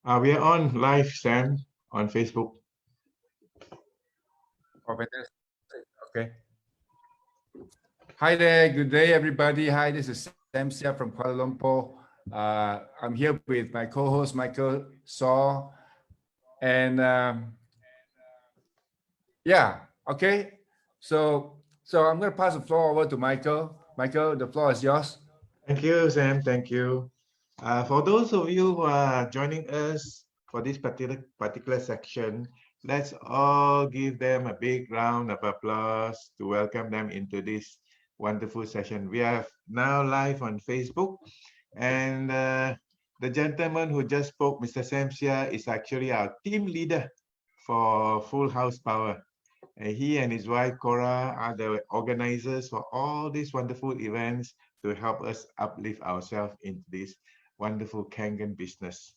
We are on live, Sam, on Facebook. Oh, fantastic. Okay. Hi there. Good day, everybody. Hi, this is Sam Sia from Kuala Lumpur. I'm here with my co-host Michael Saw, and yeah. Okay. So I'm going to pass the floor over to Michael. Michael, the floor is yours. Thank you, Sam. Thank you. For those of you who are joining us for this particular section, let's all give them a big round of applause to welcome them into this wonderful session. We are now live on Facebook, and the gentleman who just spoke, Mr. Sam Sia, is actually our team leader for Full House Power. He and his wife Cora are the organizers for all these wonderful events to help us uplift ourselves into this wonderful Kangen business.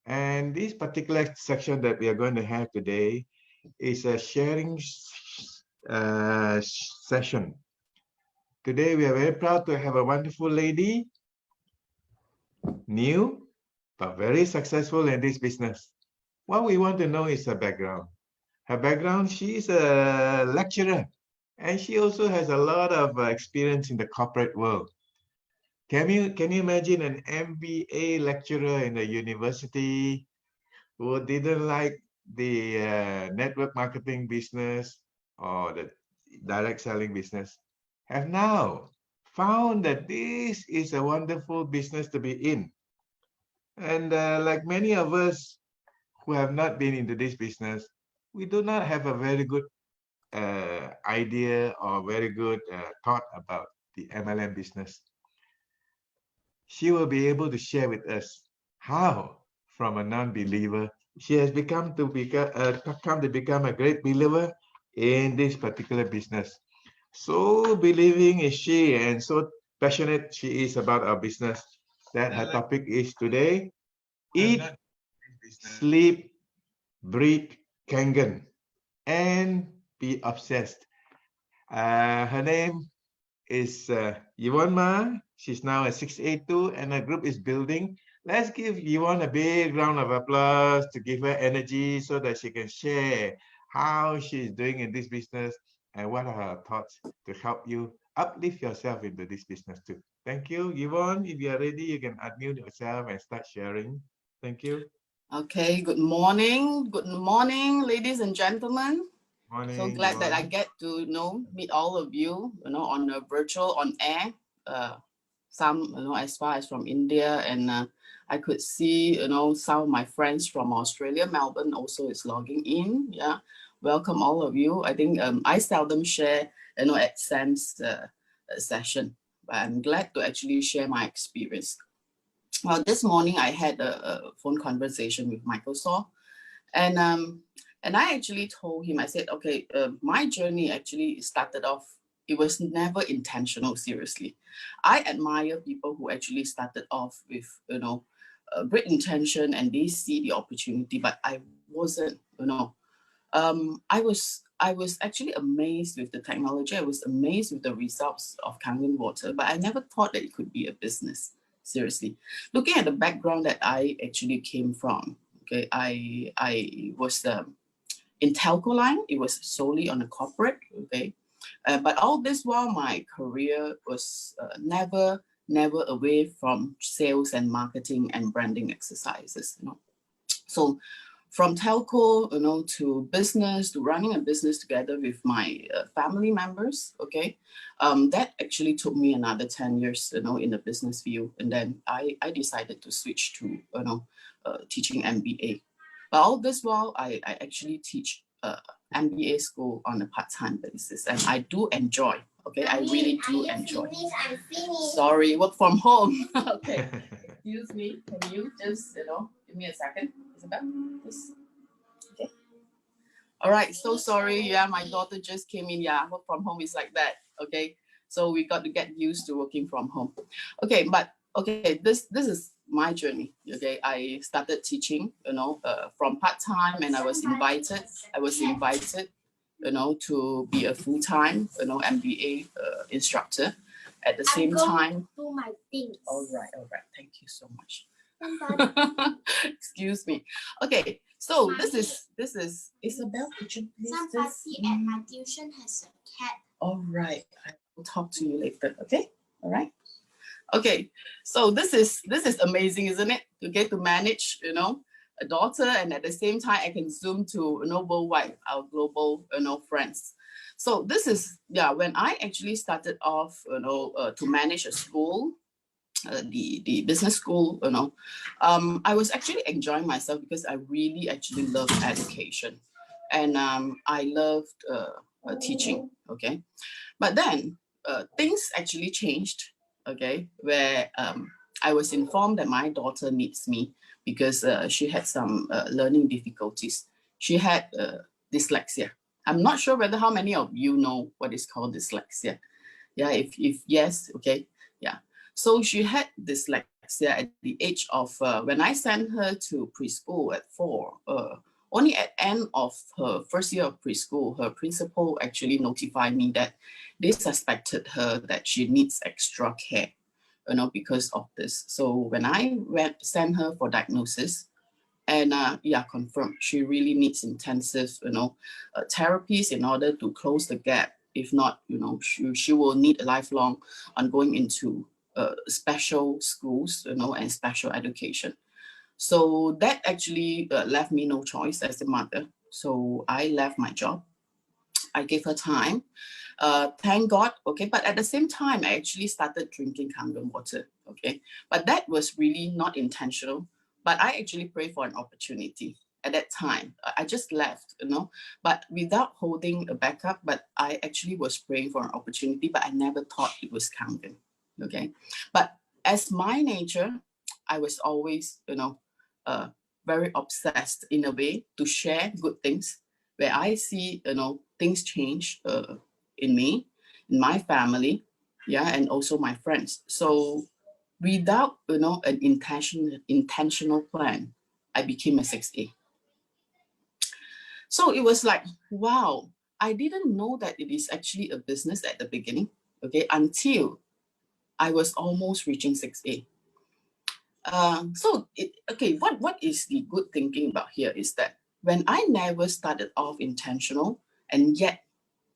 And this particular section that we are going to have today is a sharing session. Today we are very proud to have a wonderful lady, new but very successful in this business. What we want to know is her background. Her background, she is a lecturer and she also has a lot of experience in the corporate world. Can you imagine an MBA lecturer in a university who didn't like the network marketing business or the direct selling business have now found that this is a wonderful business to be in. And like many of us who have not been into this business, we do not have a very good idea or very good thought about the MLM business. She will be able to share with us how, from a non-believer, she has come to become a great believer in this particular business. So believing is she, and so passionate she is about our business, that her topic is today: eat, sleep, breathe Kangen, and be obsessed. Her name is Yvonne Ma. She's now at 682 and her group is building. Let's give Yvonne a big round of applause to give her energy so that she can share how she's doing in this business and what are her thoughts to help you uplift yourself into this business too. Thank you. Yvonne, if you are ready, you can unmute yourself and start sharing. Thank you. Okay, good morning. Good morning, ladies and gentlemen. Morning, So glad that I Yvonne. get to meet all of you, on a virtual, on air. Some, as far as from India, and I could see, some of my friends from Australia, Melbourne also is logging in. Yeah, welcome all of you. I think I seldom share, at Sam's session, but I'm glad to actually share my experience. Well, this morning I had a phone conversation with Michael Saw, and I actually told him, I said, okay, my journey actually started off. It was never intentional. Seriously, I admire people who actually started off with great intention and they see the opportunity, but I wasn't. I was actually amazed with the technology. I was amazed with the results of Kangen Water, but I never thought that it could be a business. Seriously, looking at the background that I actually came from, okay, I was in telco line. It was solely on a corporate, okay, but all this while my career was never away from sales and marketing and branding exercises. So from telco, to business, to running a business together with my family members, okay, that actually took me another 10 years, in the business field. And then I decided to switch to, teaching MBA. But all this while, I actually teach MBA school on a part-time basis. And I do enjoy, okay, I really do enjoy. Sorry, work from home. Okay, excuse me, can you just, give me a second? Isabel, please. Okay. All right, so sorry. Yeah, my daughter just came in. Yeah, work from home is like that. Okay, so we got to get used to working from home. Okay, but okay, this is my journey. Okay, I started teaching, from part time, and I was invited. To be a full time, MBA instructor. At the same time. Do my things. All right. Thank you so much. Excuse Excuse me. Okay, so this is Isabel. Could you please? Somebody at my tuition has a cat. All right, I will talk to you later. Okay, all right. Okay, so this is amazing, isn't it? To get to manage, a daughter, and at the same time, I can zoom to worldwide, our global, friends. So this is when I actually started off, to manage a school. The business school, I was actually enjoying myself because I really actually love education, and I loved teaching. Okay, but then things actually changed. Okay, where I was informed that my daughter needs me because she had some learning difficulties. She had dyslexia. I'm not sure whether how many of you know what is called dyslexia. Yeah, if yes, okay, yeah. So she had dyslexia at the age of, when I sent her to preschool at 4, only at end of her first year of preschool, her principal actually notified me that they suspected her that she needs extra care, because of this. So when I sent her for diagnosis, and confirmed she really needs intensive, therapies in order to close the gap. If not, she will need a lifelong on going into special schools, and special education. So that actually left me no choice as a mother. So I left my job. I gave her time. Thank God. Okay, but at the same time, I actually started drinking Kangen water. Okay, but that was really not intentional. But I actually prayed for an opportunity at that time. I just left, but without holding a backup. But I actually was praying for an opportunity, but I never thought it was Kangen. Okay, but as my nature, I was always, very obsessed in a way to share good things where I see, things change in me, in my family, and also my friends. So without, an intentional plan, I became a 6A. So it was like, wow, I didn't know that it is actually a business at the beginning, okay, until I was almost reaching 6A. What is the good thinking about here is that when I never started off intentional and yet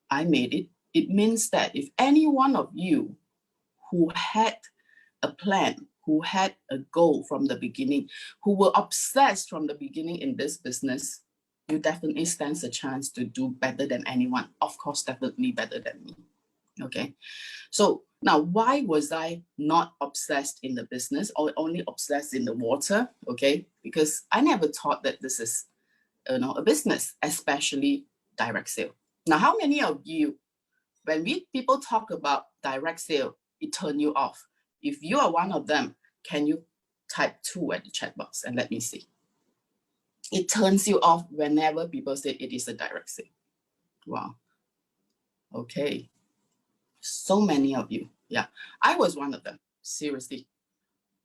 I made it, it means that if any one of you who had a plan, who had a goal from the beginning, who were obsessed from the beginning in this business, you definitely stands a chance to do better than anyone. Of course, definitely better than me. Okay. So now, why was I not obsessed in the business or only obsessed in the water? Okay. Because I never thought that this is, a business, especially direct sale. Now, how many of you, when people talk about direct sale, it turn you off? If you are one of them, can you type 2 at the chat box and let me see? It turns you off whenever people say it is a direct sale. Wow. Okay. So many of you. Yeah. I was one of them. Seriously.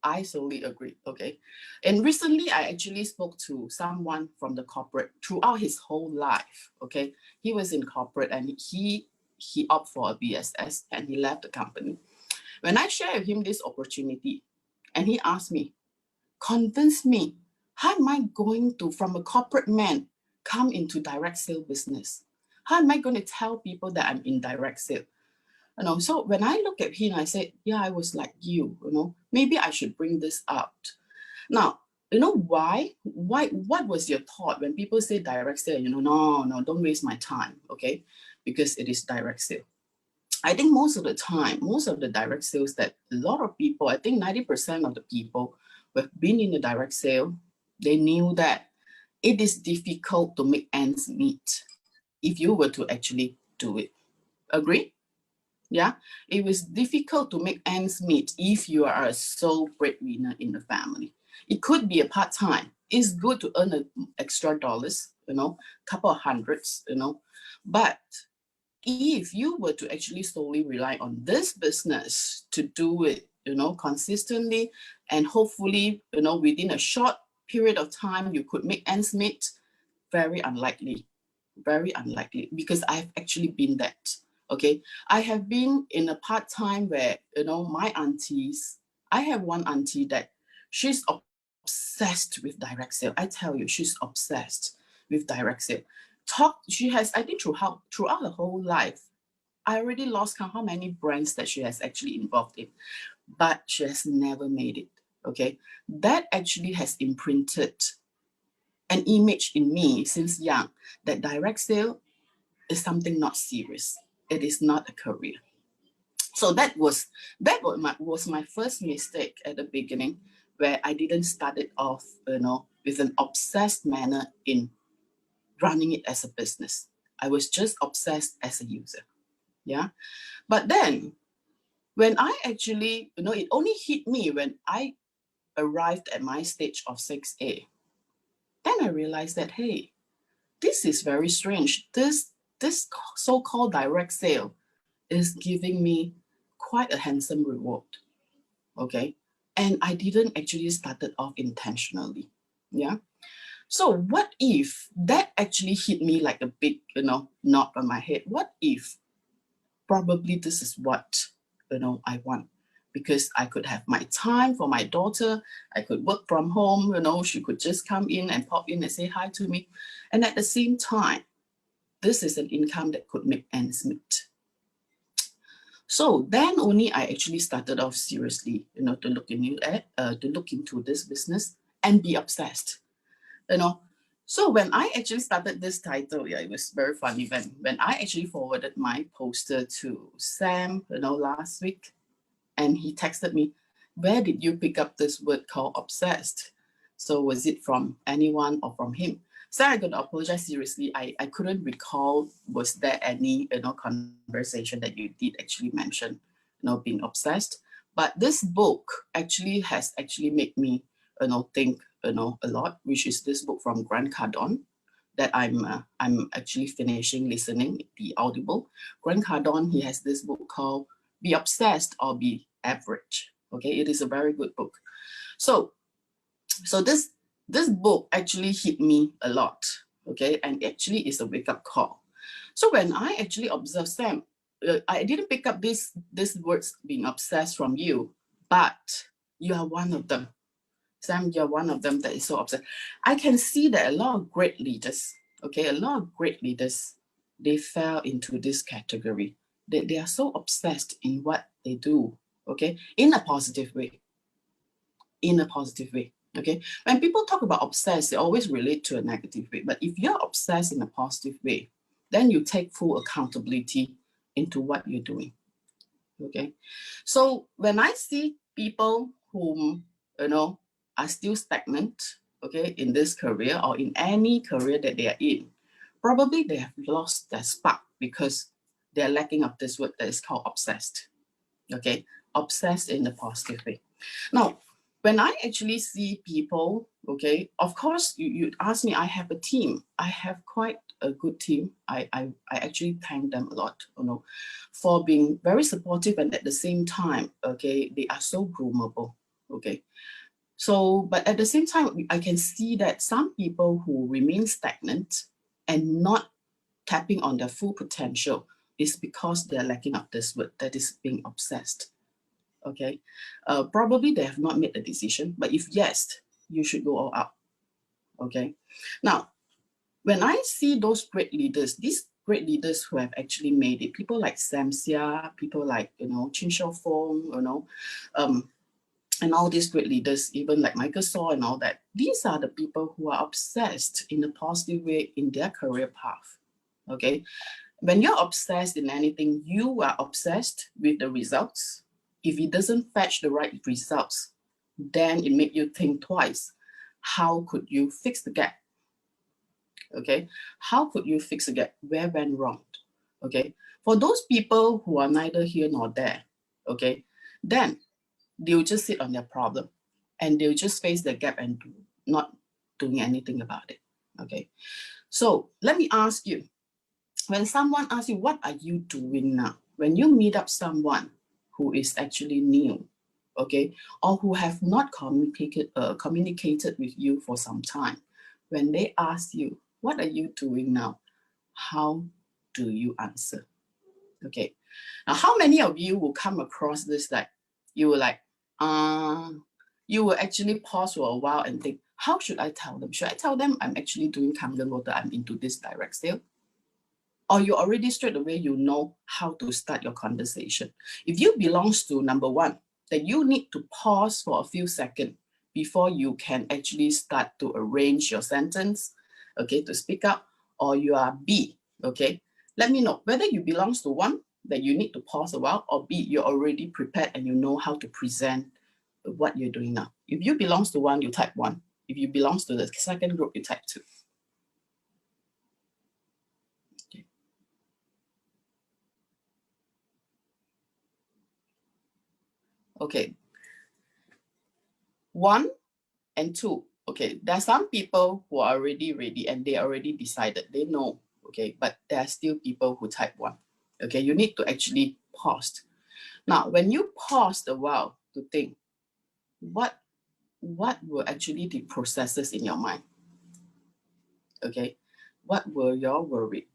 I solely agree. Okay. And recently, I actually spoke to someone from the corporate throughout his whole life. Okay. He was in corporate and he opted for a BSS and he left the company. When I shared with him this opportunity and he asked me, convince me, how am I going to, from a corporate man, come into direct sale business? How am I going to tell people that I'm in direct sale? So when I look at him, I said, yeah, I was like you, maybe I should bring this out. Now, why? What was your thought when people say direct sale? No, don't waste my time, okay? Because it is direct sale. I think most of the time, most of the direct sales that a lot of people, I think 90% of the people who have been in the direct sale, they knew that it is difficult to make ends meet if you were to actually do it. Agree? Yeah, it was difficult to make ends meet if you are a sole breadwinner in the family. It could be a part-time. It's good to earn extra dollars, couple of hundreds, but if you were to actually solely rely on this business to do it, consistently, and hopefully, within a short period of time, you could make ends meet, very unlikely, because I've actually been that. Okay, I have been in a part-time where, my aunties, I have one auntie that she's obsessed with direct sale. I tell you, she's obsessed with direct sale. She has, I think throughout her whole life, I already lost count how many brands that she has actually involved in, but she has never made it. Okay, that actually has imprinted an image in me since young that direct sale is something not serious. It is not a career. So that was my first mistake at the beginning, where I didn't start it off, with an obsessed manner in running it as a business. I was just obsessed as a user. Yeah. But then when I actually, it only hit me when I arrived at my stage of 6A. Then I realized that, hey, this is very strange. This so-called direct sale is giving me quite a handsome reward. Okay. And I didn't actually start it off intentionally. Yeah. So what if that actually hit me like a big, knot on my head? What if probably this is what, I want? Because I could have my time for my daughter. I could work from home, she could just come in and pop in and say hi to me. And at the same time, this is an income that could make ends meet. So then only I actually started off seriously, to look into this business and be obsessed, So when I actually started this title, it was very funny when I actually forwarded my poster to Sam, last week, and he texted me, "Where did you pick up this word called obsessed?" So was it from anyone or from him? So I'm going to apologize seriously. I couldn't recall, was there any, conversation that you did actually mention, being obsessed. But this book actually has actually made me, think, a lot, which is this book from Grant Cardone that I'm actually finishing listening, the Audible. Grant Cardone, he has this book called Be Obsessed or Be Average. Okay, it is a very good book. So this book actually hit me a lot, okay, and actually is a wake-up call. So when I actually observed Sam, I didn't pick up these words being obsessed from you, but you are one of them. Sam, you're one of them that is so obsessed. I can see that a lot of great leaders, they fell into this category. They are so obsessed in what they do, okay, in a positive way. Okay, when people talk about obsessed, they always relate to a negative way. But if you're obsessed in a positive way, then you take full accountability into what you're doing. Okay, so when I see people whom are still stagnant, okay, in this career or in any career that they are in, probably they have lost their spark because they're lacking of this word that is called obsessed. Okay, obsessed in a positive way. Now, when I actually see people, okay, of course, you ask me, I have a team. I have quite a good team. I actually thank them a lot, for being very supportive, and at the same time, okay, they are so groomable, okay. So, but at the same time, I can see that some people who remain stagnant and not tapping on their full potential is because they're lacking of this word that is being obsessed. Okay, probably they have not made the decision, but if yes, you should go all out. Okay, now when I see those great leaders, these great leaders who have actually made it, people like Sam Seah, people like Chin Shaw Fong, and all these great leaders, even like Michael Saw and all that, these are the people who are obsessed in a positive way in their career path. Okay, when you're obsessed in anything, you are obsessed with the results. If it doesn't fetch the right results, then it makes you think twice. How could you fix the gap? Okay, how could you fix the gap? Where went wrong? Okay, for those people who are neither here nor there, okay, then they'll just sit on their problem and they'll just face the gap and not doing anything about it. Okay, so let me ask you, when someone asks you, what are you doing now? When you meet up someone who is actually new, okay, or who have not communicated with you for some time, when they ask you, what are you doing now? How do you answer? Okay, now how many of you will come across this, like, you will like, you will actually pause for a while and think, how should I tell them? Should I tell them I'm actually doing Kangen water, I'm into this direct sale? Or you already straight away, you know how to start your conversation. If you belongs to number one, that you need to pause for a few seconds before you can actually start to arrange your sentence, okay, to speak up, or you are B, okay? Let me know whether you belongs to one, that you need to pause a while, or B, you're already prepared and you know how to present what you're doing now. If you belongs to one, you type one. If you belongs to the second group, you type two. Okay. Okay. 1 and 2. Okay, there are some people who are already ready and they already decided, they know, okay, but there are still people who type 1. Okay, you need to actually pause. Now, when you pause a while to think, what were actually the processes in your mind? Okay, what were your worried?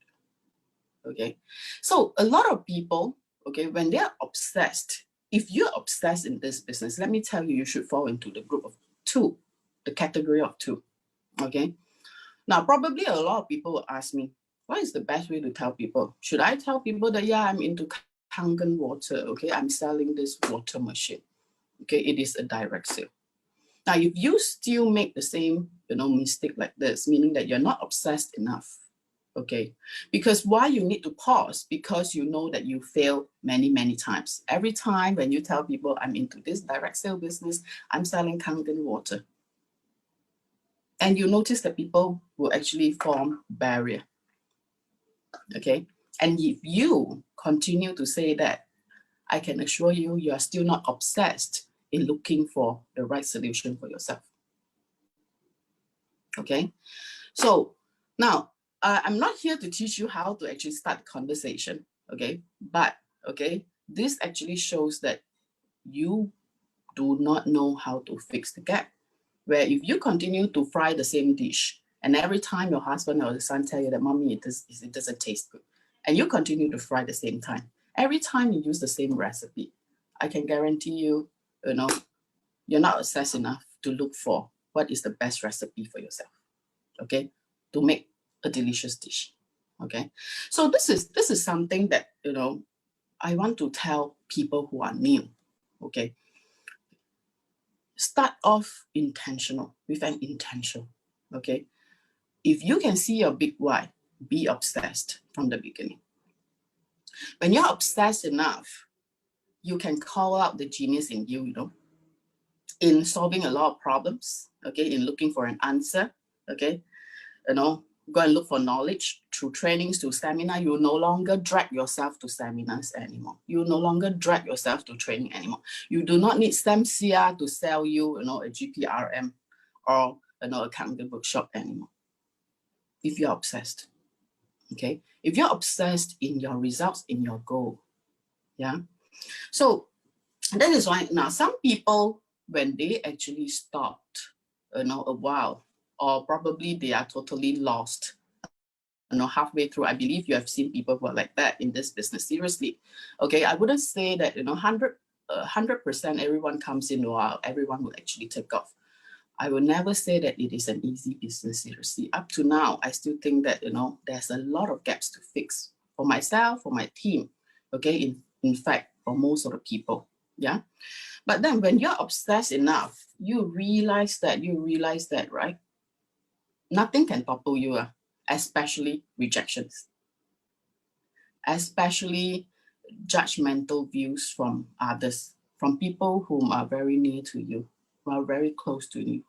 Okay, so a lot of people, okay, when they're obsessed, if you're obsessed in this business, let me tell you, you should fall into the group of 2, the category of 2. Okay, now probably a lot of people will ask me, what is the best way to tell people? Should I tell people that, yeah, I'm into Kangen water, okay, I'm selling this water machine, okay, it is a direct sale. Now, if you still make the same, mistake like this, meaning that you're not obsessed enough, okay, because why you need to pause? Because you know that you fail many, many times. Every time when you tell people, I'm into this direct sale business, I'm selling Kangen water, and you notice that people will actually form barrier, okay? And if you continue to say that, I can assure you, you are still not obsessed in looking for the right solution for yourself, okay? So now, I'm not here to teach you how to actually start conversation, okay? But, okay, this actually shows that you do not know how to fix the gap. Where if you continue to fry the same dish, and every time your husband or the son tell you that, mommy, it doesn't taste good, and you continue to fry the same time, every time you use the same recipe, I can guarantee you, you're not obsessed enough to look for what is the best recipe for yourself, okay, to make a delicious dish, okay? So this is something that, I want to tell people who are new, okay? Start off intentional, with an intention, okay? If you can see your big why, be obsessed from the beginning. When you're obsessed enough, you can call out the genius in you, in solving a lot of problems, okay, in looking for an answer, okay, go and look for knowledge through trainings, to seminar. You no longer drag yourself to seminars anymore. You no longer drag yourself to training anymore. You do not need STEMCR to sell you, a GPRM or, a Kangen workshop anymore. If you're obsessed, okay? If you're obsessed in your results, in your goal, yeah? So that is why now some people, when they actually stopped, a while, or probably they are totally lost, halfway through. I believe you have seen people who are like that in this business, seriously. Okay, I wouldn't say that, 100% everyone comes in while everyone will actually take off. I will never say that it is an easy business, seriously. Up to now, I still think that, there's a lot of gaps to fix for myself, for my team, okay, in fact, for most of the people, yeah? But then when you're obsessed enough, you realize that, right? Nothing can topple you, especially rejections, especially judgmental views from others, from people whom are very near to you, who are very close to you.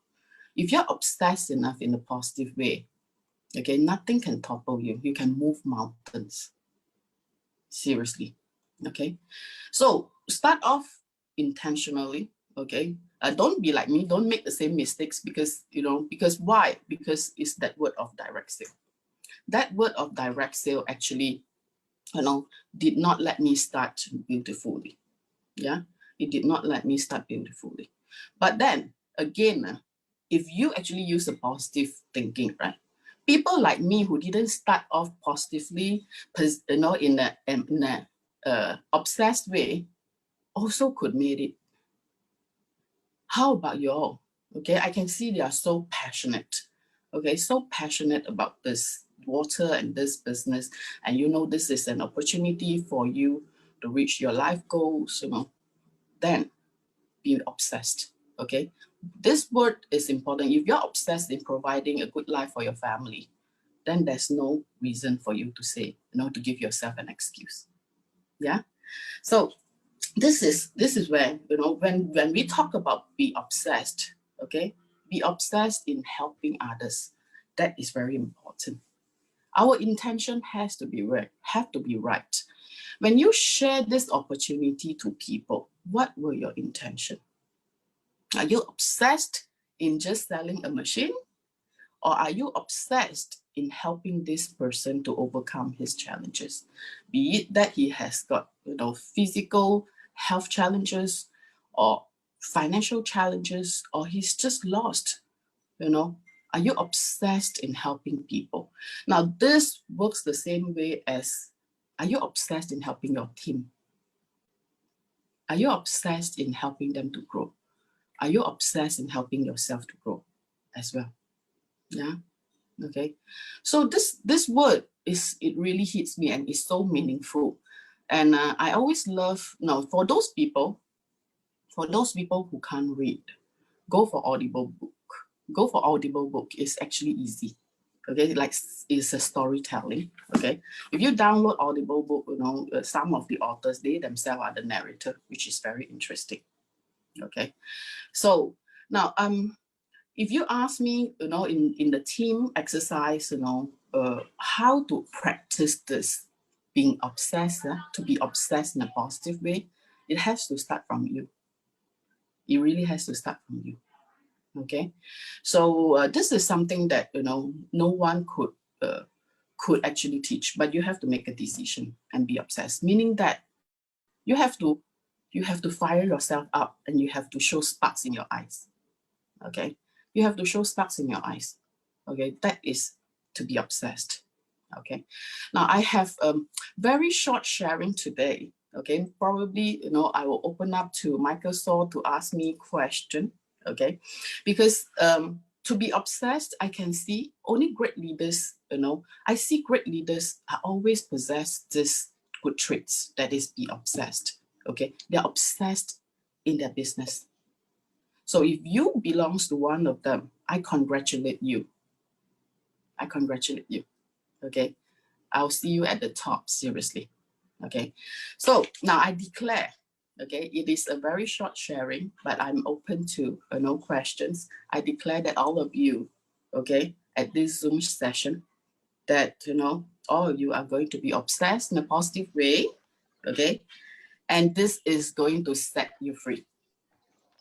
If you're obsessed enough in a positive way, okay, nothing can topple you. You can move mountains. Seriously, okay? So start off intentionally, okay? Don't be like me. Don't make the same mistakes because why? Because it's that word of direct sale. That word of direct sale actually, did not let me start beautifully. Yeah, it did not let me start beautifully. But then again, if you actually use a positive thinking, right? People like me who didn't start off positively, in a obsessed way, also could make it. How about you all? Okay, I can see they are so passionate. Okay, so passionate about this water and this business. And you know, this is an opportunity for you to reach your life goals, you know, then be obsessed. Okay, this word is important. If you're obsessed in providing a good life for your family, then there's no reason for you to say, you know, to give yourself an excuse. Yeah. So this is where, you know, when we talk about be obsessed, okay, be obsessed in helping others. That is very important. Our intention has to be right. When you share this opportunity to people, what were your intention? Are you obsessed in just selling a machine? Or are you obsessed in helping this person to overcome his challenges? Be it that he has got, you know, physical health challenges or financial challenges, or he's just lost, you know. Are you obsessed in helping people? Now, this works the same way as, are you obsessed in helping your team? Are you obsessed in helping them to grow? Are you obsessed in helping yourself to grow as well? Yeah. Okay, so this word it really hits me and is so meaningful, and I always love, you know, for those people who can't read, go for Audible book. Go for Audible book. It's actually easy. Okay, like it's a storytelling. Okay, if you download Audible book, you know, some of the authors, they themselves are the narrator, which is very interesting. Okay, so now if you ask me, you know, in the team exercise, you know, how to practice this, being obsessed, to be obsessed in a positive way, it has to start from you. It really has to start from you. Okay, so this is something that, you know, no one could actually teach, but you have to make a decision and be obsessed. Meaning that you have to fire yourself up and you have to show sparks in your eyes. Okay, you have to show sparks in your eyes. Okay, that is to be obsessed. Okay, now I have very short sharing today. Okay, probably, you know, I will open up to Michael Saw to ask me question. Okay, because to be obsessed, I can see only great leaders, you know, I see great leaders are always possess this good traits, that is be obsessed. Okay, they're obsessed in their business. So if you belongs to one of them, I congratulate you. I congratulate you. Okay, I'll see you at the top, seriously. Okay, so now I declare, okay, it is a very short sharing, but I'm open to no questions. I declare that all of you, okay, at this Zoom session, that, you know, all of you are going to be obsessed in a positive way, okay, and this is going to set you free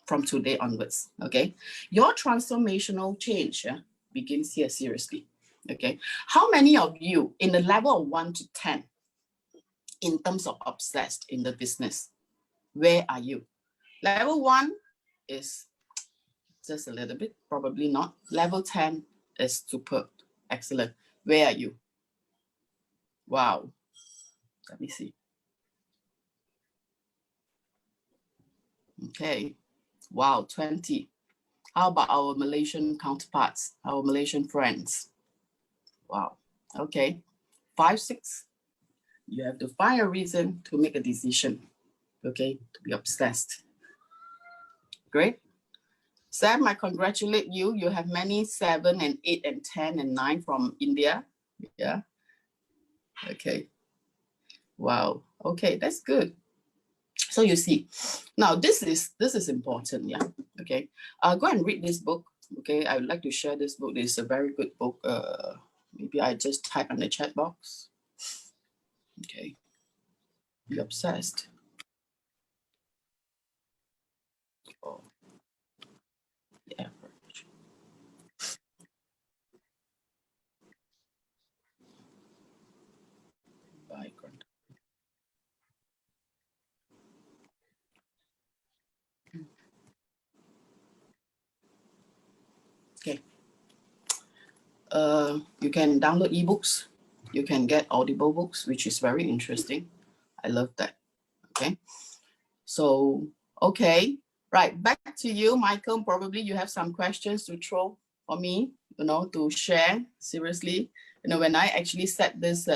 from today onwards, okay? Your transformational change begins here, seriously, okay? How many of you in the level of 1 to 10 in terms of obsessed in the business? Where are you? Level 1 is just a little bit, probably not. Level 10 is superb, excellent. Where are you? Wow, let me see. Okay, wow, 20. How about our Malaysian counterparts, our Malaysian friends? Wow, okay, 5, 6. You have to find a reason to make a decision, okay, to be obsessed. Great. Sam, I congratulate you. You have many 7 and 8 and 10 and 9 from India. Yeah. Okay. Wow. Okay, that's good. So you see, now this is important. Yeah. Okay. Go and read this book. Okay. I would like to share this book. It's a very good book. Maybe I just type on the chat box. Okay. Be obsessed. Oh. Yeah. Background. Okay. You can download ebooks. You can get Audible books, which is very interesting. I love that. Okay. So, okay. Right, back to you, Michael. Probably you have some questions to throw for me, to share. Seriously, when I actually set this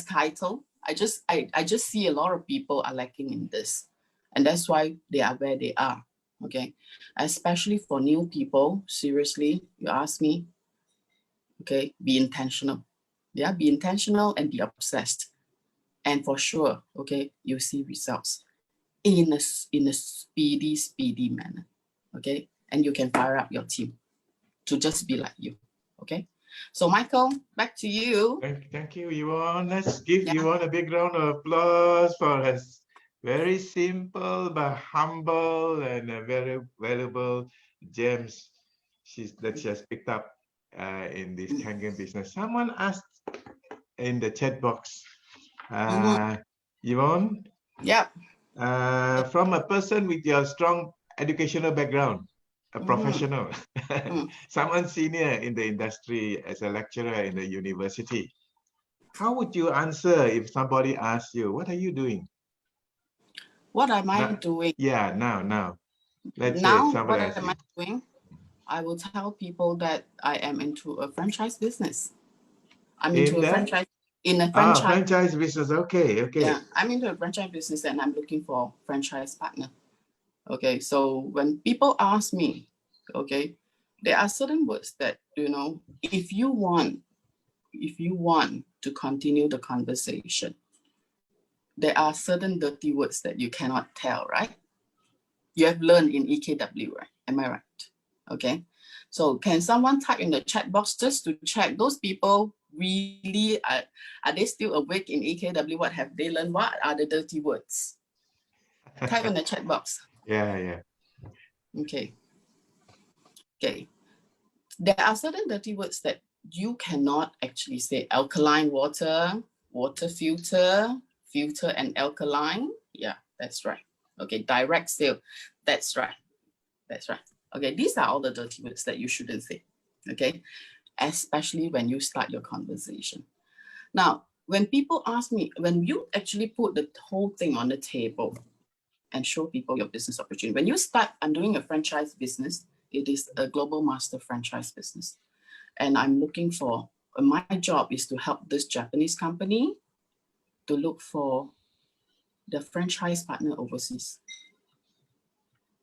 title, I just see a lot of people are lacking in this, and that's why they are where they are. Okay, especially for new people. Seriously, you ask me. Okay, be intentional. Yeah, be intentional and be obsessed, and for sure, okay, you'll see results in a speedy manner. Okay, and you can fire up your team to just be like you. Okay, so Michael, back to you. Thank you, Yvonne. Let's give Yeah. Yvonne a big round of applause for her very simple but humble and very valuable gems that she has picked up in this Kangen business. Someone asked in the chat box, Yvonne, Yeah. from a person with your strong educational background, a professional, someone senior in the industry as a lecturer in the university, how would you answer if somebody asks you, what are you doing? What am I doing? Yeah, now. Let's say Now, somebody what asks am you. I doing? I will tell people that I am into a franchise business. I'm into a franchise. Franchise business. Okay. Yeah, I'm into a franchise business and I'm looking for franchise partner. Okay, so when people ask me, okay, there are certain words that, if you want to continue the conversation, there are certain dirty words that you cannot tell, right? You have learned in EKW, right? Am I right? Okay. So can someone type in the chat box just to check those people really are they still awake in EKW? What have they learned? What are the dirty words? Type in the chat box. Yeah. Okay. There are certain dirty words that you cannot actually say. Alkaline water, water filter and alkaline. Yeah, that's right. Okay, direct sale. That's right. Okay, these are all the dirty words that you shouldn't say. Okay, especially when you start your conversation. Now, when people ask me, when you actually put the whole thing on the table and show people your business opportunity, when you start, I'm doing a franchise business, it is a global master franchise business. And I'm looking for, my job is to help this Japanese company to look for the franchise partner overseas.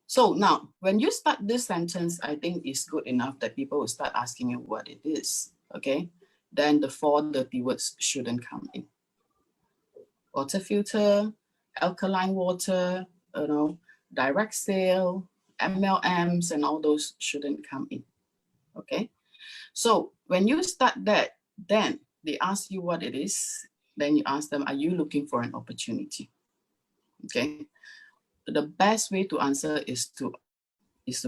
So now, when you start this sentence, I think it's good enough that people will start asking you what it is, okay? Then the 4 dirty words shouldn't come in. Water filter, alkaline water, direct sale, MLMs, and all those shouldn't come in, okay? So when you start that, then they ask you what it is, then you ask them, are you looking for an opportunity? Okay. The best way to answer is to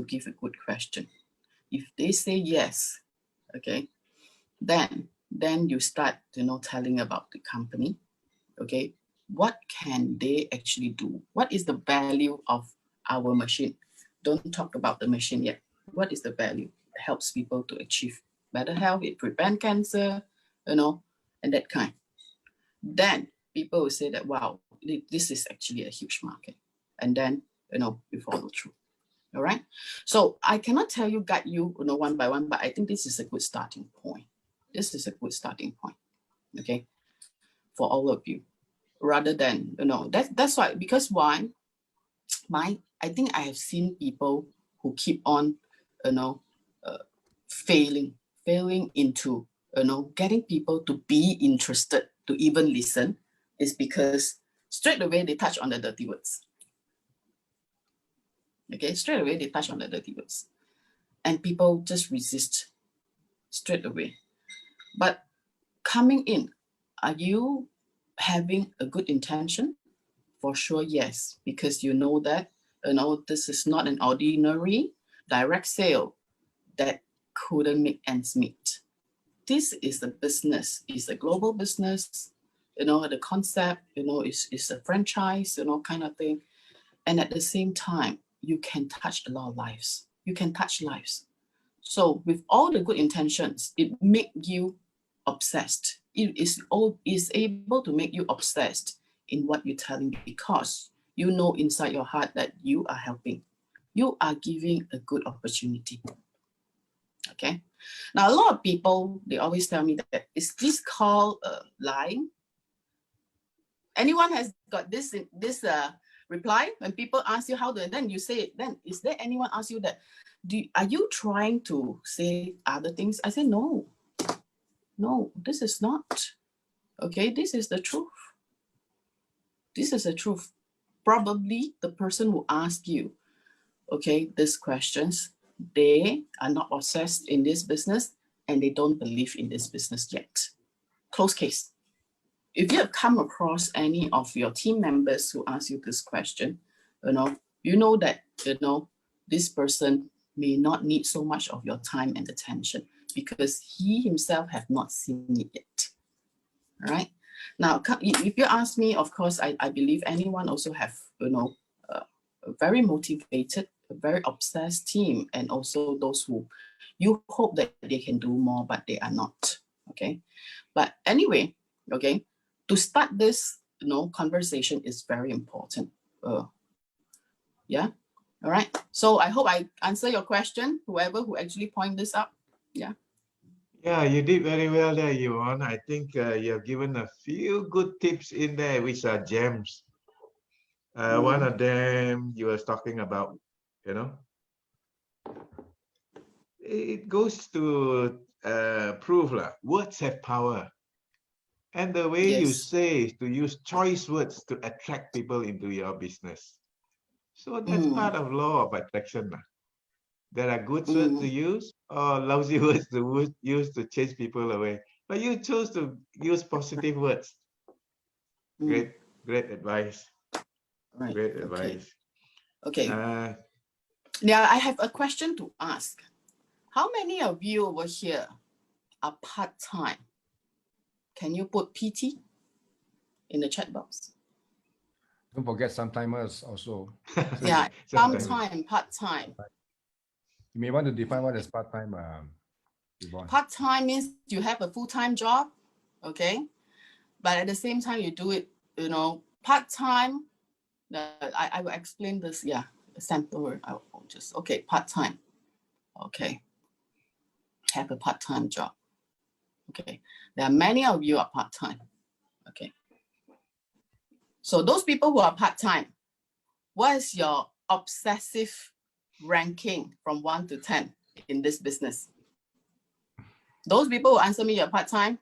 give a good question. If they say yes, okay, then you start, telling about the company. Okay, what can they actually do? What is the value of our machine? Don't talk about the machine yet. What is the value? It helps people to achieve better health, it prevents cancer, and that kind. Then people will say that, wow, this is actually a huge market. And then, we follow through. All right. So I cannot tell you, guide you, one by one, but I think this is a good starting point. This is a good starting point. Okay. For all of you, rather than, that's why, because why? I think I have seen people who keep on, failing into, getting people to be interested to even listen, is because straight away they touch on the dirty words. Okay, straight away they touch on the dirty words. And people just resist straight away. But coming in, are you having a good intention? For sure, yes, because you know that, this is not an ordinary direct sale that couldn't make ends meet. This is a business, it's a global business, the concept, is a franchise, kind of thing. And at the same time, you can touch a lot of lives. You can touch lives. So with all the good intentions, it make you obsessed. It is able to make you obsessed in what you're telling, because you know inside your heart that you are helping. You are giving a good opportunity. Okay. Now, a lot of people, they always tell me that, is this called lying? Anyone has got this reply when people ask you how to, and then you say, then is there anyone ask you that, are you trying to say other things? I say, no, this is not. Okay, this is the truth. This is the truth. Probably the person who asked you, okay, these questions, they are not obsessed in this business and they don't believe in this business yet. Close case. If you have come across any of your team members who ask you this question, you know that, this person may not need so much of your time and attention because he himself have not seen it yet. All right. Now, if you ask me, of course, I believe anyone also have, a very motivated, a very obsessed team, and also those who you hope that they can do more, but they are not. Okay. But anyway, okay, to start this, conversation is very important. Yeah. All right. So I hope I answer your question, whoever who actually point this up. Yeah. Yeah, you did very well there, Yvonne. I think you have given a few good tips in there, which are gems. One of them you were talking about, it goes to prove words have power. And the way you say is to use choice words to attract people into your business. So that's part of law of attraction. There are good words to use or lousy words to use to chase people away. But you chose to use positive words. Great advice. Right. Great advice. Okay. Now I have a question to ask. How many of you over here are part-time? Can you put PT in the chat box? Don't forget sometimers also. Yeah, sometime, part-time. You may want to define what is part-time. Part-time means you have a full-time job, okay? But at the same time, you do it, part-time. I will explain this, a sample word. I will just, okay, part-time. Okay. Have a part-time job. Okay. There are many of you are part-time. Okay. So those people who are part-time, what is your obsessive ranking from 1 to 10 in this business? Those people who answer me, you're part-time.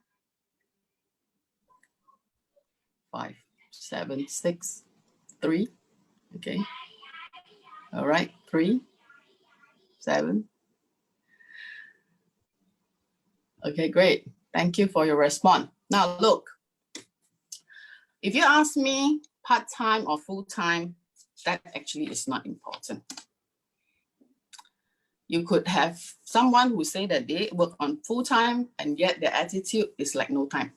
5, 7, 6, 3. Okay. All right. 3, 7. Okay, great. Thank you for your response. Now look, if you ask me part-time or full-time, that actually is not important. You could have someone who say that they work on full-time and yet their attitude is like no time.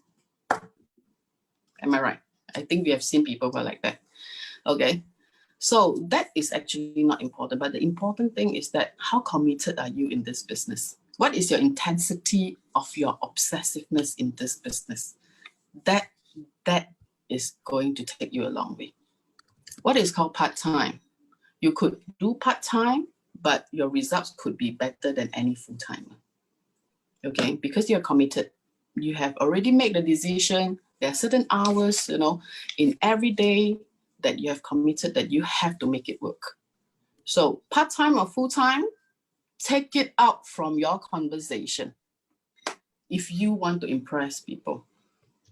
Am I right? I think we have seen people who are like that. Okay. So that is actually not important, but the important thing is that how committed are you in this business? What is your intensity of your obsessiveness in this business? That is going to take you a long way. What is called part-time? You could do part-time, but your results could be better than any full-timer. Okay, because you're committed. You have already made the decision. There are certain hours, in every day that you have committed that you have to make it work. So part-time or full-time, take it out from your conversation. If you want to impress people,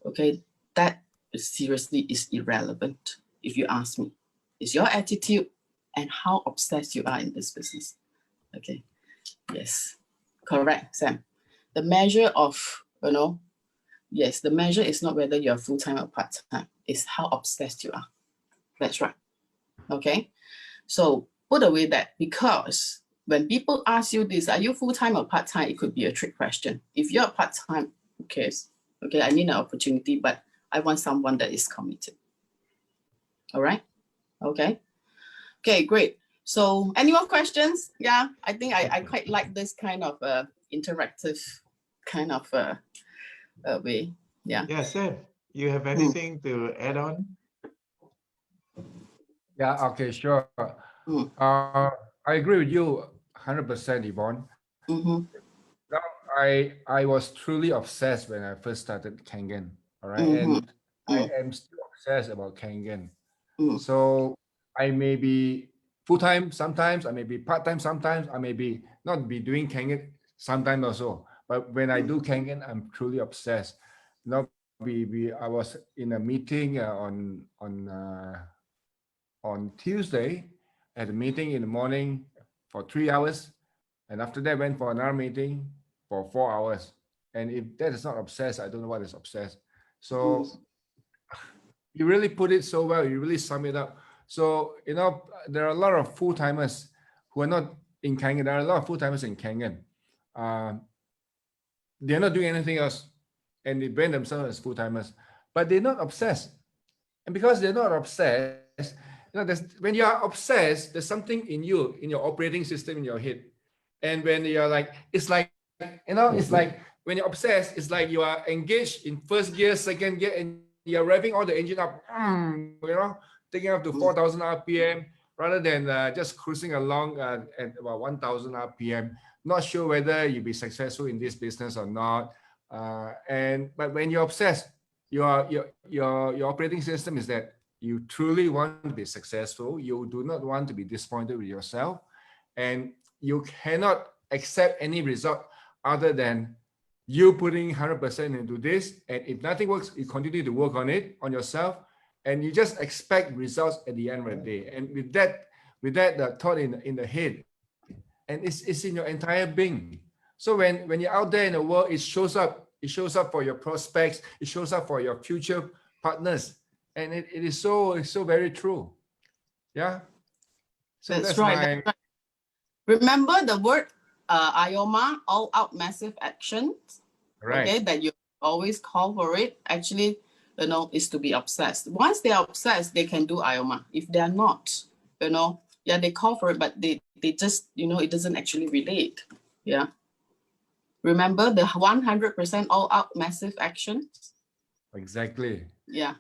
okay, that seriously is irrelevant. If you ask me, it's your attitude and how obsessed you are in this business. Okay, yes, correct, Sam. The measure of, yes, the measure is not whether you're full-time or part-time, it's how obsessed you are. That's right. Okay, so put away that, because when people ask you this, are you full-time or part-time? It could be a trick question. If you're part-time, who cares? Okay, I need an opportunity, but I want someone that is committed. All right. Okay. Okay, great. So any more questions? Yeah, I think I quite like this kind of interactive kind of way. Yeah. Yeah, Sam, you have anything to add on? Yeah, okay, sure. Mm. I agree with you 100%, Yvonne. Mm-hmm. Now, I was truly obsessed when I first started Kangen, all right? Mm-hmm. And I Mm. am still obsessed about Kangen. Mm. So I may be full-time sometimes, I may be part-time sometimes, I may be not be doing Kangen sometimes also. But when I do Kangen, I'm truly obsessed. Now, I was in a meeting on Tuesday, had a meeting in the morning for 3 hours, and after that went for another meeting for 4 hours. And if that is not obsessed, I don't know what is obsessed. Mm. So you really put it so well. You really sum it up. So there are a lot of full timers who are not in Kangen. There are a lot of full timers in Kangen. Uh, they're not doing anything else, and they brand themselves as full timers, but they're not obsessed. And because they're not obsessed, when you are obsessed, there's something in you, in your operating system in your head. And when you're like, it's like when you're obsessed, it's like you are engaged in first gear, second gear, and you're revving all the engine up, taking up to 4,000 RPM rather than just cruising along at about 1,000 RPM. Not sure whether you'll be successful in this business or not. But when you're obsessed, your operating system is that you truly want to be successful. You do not want to be disappointed with yourself, and you cannot accept any result other than you putting 100% into this. And if nothing works, you continue to work on it on yourself, and you just expect results at the end of the day. And with that thought in the head, and it's in your entire being. So when you're out there in the world, it shows up. It shows up for your prospects. It shows up for your future partners, and it's so very true. Yeah. So That's that's right. That's my right. Remember the word IOMA, all out massive action. right. Okay, that you always call for it. Actually, is to be obsessed. Once they are obsessed, they can do IOMA. If they are not, yeah, they call for it, but they just, it doesn't actually relate. Yeah. Remember the 100% all out massive action? Exactly. Yeah.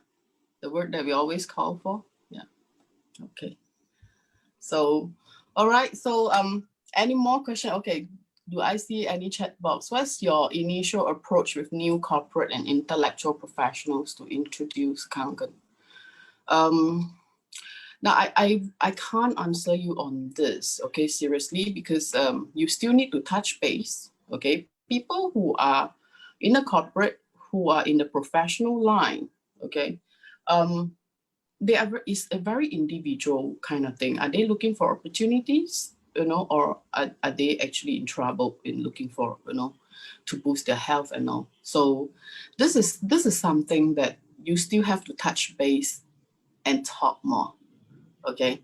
The word that we always call for. Yeah. Okay. So, all right. So, any more question? Okay. Do I see any chat box? What's your initial approach with new corporate and intellectual professionals to introduce Kangen? Now, I can't answer you on this, okay, seriously, because you still need to touch base, okay? People who are in the corporate, who are in the professional line, okay, it's a very individual kind of thing. Are they looking for opportunities, or are they actually in trouble in looking for, to boost their health and all? So this is something that you still have to touch base and talk more. Okay,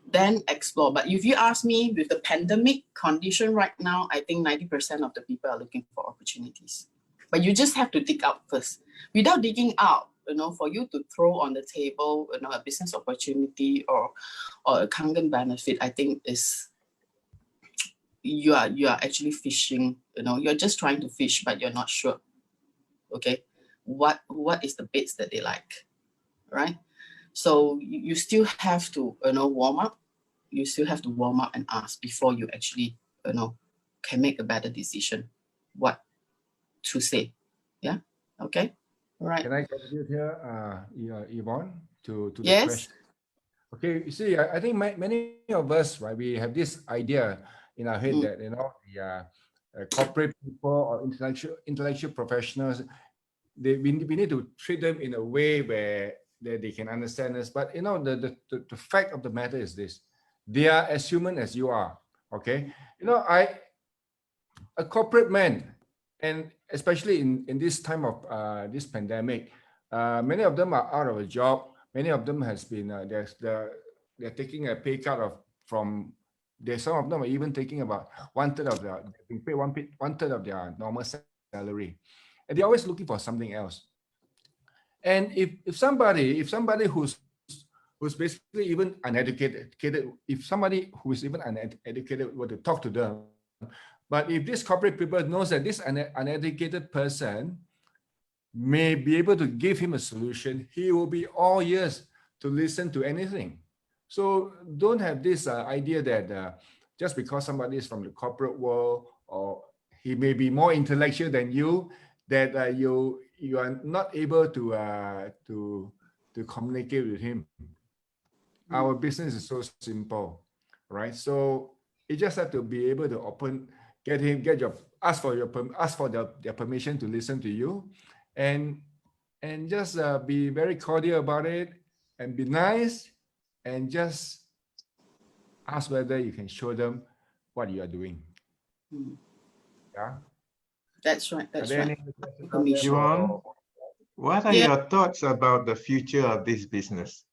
then explore. But if you ask me, with the pandemic condition right now, I think 90% of the people are looking for opportunities. But you just have to dig out first. Without digging out, for you to throw on the table, a business opportunity or a Kangen benefit, I think you are actually fishing. You're just trying to fish, but you're not sure. Okay, what is the baits that they like, right? So you still have to warm up. You still have to warm up and ask before you actually can make a better decision what to say. Yeah. Okay. All right. Can I contribute here, Yvonne, to the Yes. question? Okay, you see, I think many of us, right, we have this idea in our head that the corporate people or intellectual professionals, we need to treat them in a way where they can understand us. But the fact of the matter is this: they are as human as you are. Okay, a corporate man, and especially in this time of this pandemic, many of them are out of a job. Many of them has been they're taking a pay cut from. Some of them are even taking about one third of their being paid one third of their normal salary, and they're always looking for something else. And if somebody who's basically even uneducated, if somebody who is even uneducated were to talk to them, but if this corporate people knows that this uneducated person may be able to give him a solution, he will be all ears to listen to anything. So don't have this idea that just because somebody is from the corporate world or he may be more intellectual than you, that you are not able to communicate with him. Our business is so simple, right? So you just have to be able to ask for their permission to listen to you, and just be very cordial about it, and be nice, and just ask whether you can show them what you are doing. Mm. Yeah. That's right. Are That's there right. any other questions out there Permission. Yvonne, what are Yeah. your thoughts about the future of this business?